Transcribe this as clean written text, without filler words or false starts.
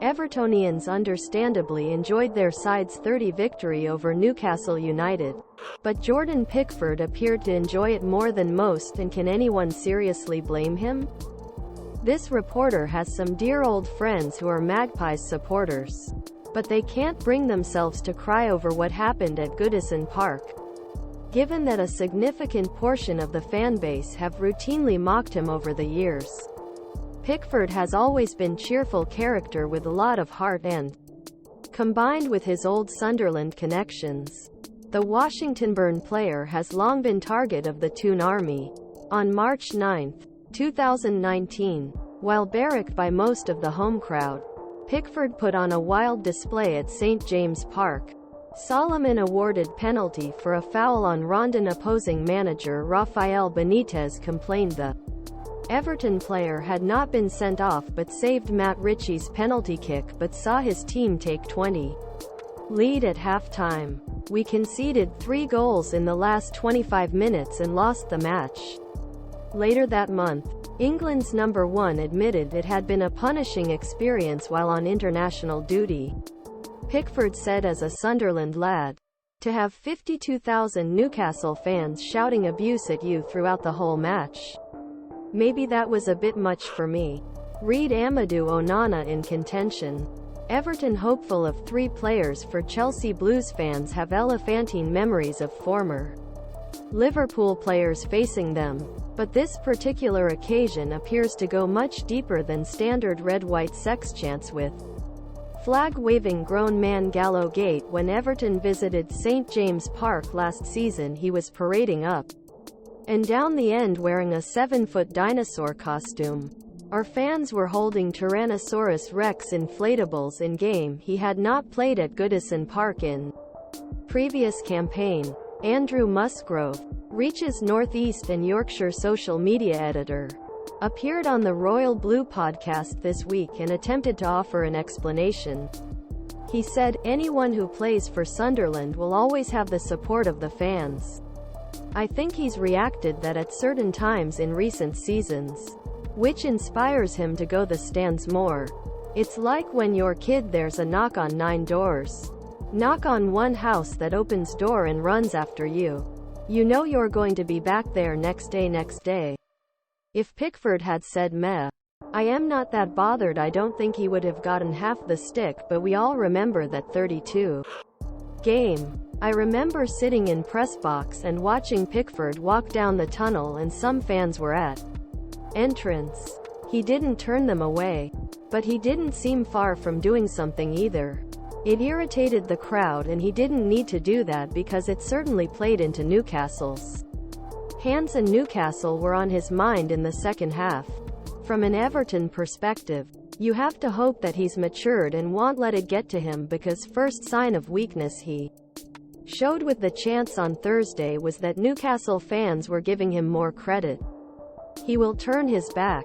Evertonians understandably enjoyed their side's 30 victory over Newcastle United. But Jordan Pickford appeared to enjoy it more than most, and can anyone seriously blame him? This reporter has some dear old friends who are Magpies supporters. But they can't bring themselves to cry over what happened at Goodison Park. Given that a significant portion of the fanbase have routinely mocked him over the years. Pickford has always been cheerful character with a lot of heart and, combined with his old Sunderland connections, the Washington-born player has long been target of the Toon Army. On March 9, 2019, while barracked by most of the home crowd, Pickford put on a wild display at St. James Park. Solomon awarded penalty for a foul on Rondon. Opposing manager Rafael Benitez complained the Everton player had not been sent off but saved Matt Ritchie's penalty kick but saw his team take 20 lead at half-time. We conceded 3 goals in the last 25 minutes and lost the match. Later that month, England's number 1 admitted it had been a punishing experience while on international duty. Pickford said as a Sunderland lad, to have 52,000 Newcastle fans shouting abuse at you throughout the whole match. Maybe that was a bit much for me. Read Amadou Onana in contention. Everton hopeful of 3 players for Chelsea Blues. Fans have elephantine memories of former Liverpool players facing them. But this particular occasion appears to go much deeper than standard red-white sex chants with flag-waving grown man Gallo Gate. When Everton visited St. James Park last season, he was parading up and down the end wearing a 7-foot dinosaur costume. Our fans were holding Tyrannosaurus Rex inflatables in-game. He had not played at Goodison Park in previous campaign. Andrew Musgrove, Reach's North East and Yorkshire social media editor, appeared on the Royal Blue podcast this week and attempted to offer an explanation. He said, "Anyone who plays for Sunderland will always have the support of the fans. I think he's reacted that at certain times in recent seasons, which inspires him to go the stands more. It's like when you're kid, there's a knock on 9 doors. Knock on one house that opens door and runs after you. You know you're going to be back there next day. If Pickford had said meh, I am not that bothered, I don't think he would have gotten half the stick, but we all remember that 32 game. I remember sitting in press box and watching Pickford walk down the tunnel, and some fans were at entrance. He didn't turn them away. But he didn't seem far from doing something either. It irritated the crowd, and he didn't need to do that because it certainly played into Newcastle's hands, and Newcastle were on his mind in the second half. From an Everton perspective, you have to hope that he's matured and won't let it get to him, because first sign of weakness he showed with the chance on Thursday was that Newcastle fans were giving him more credit. He will turn his back.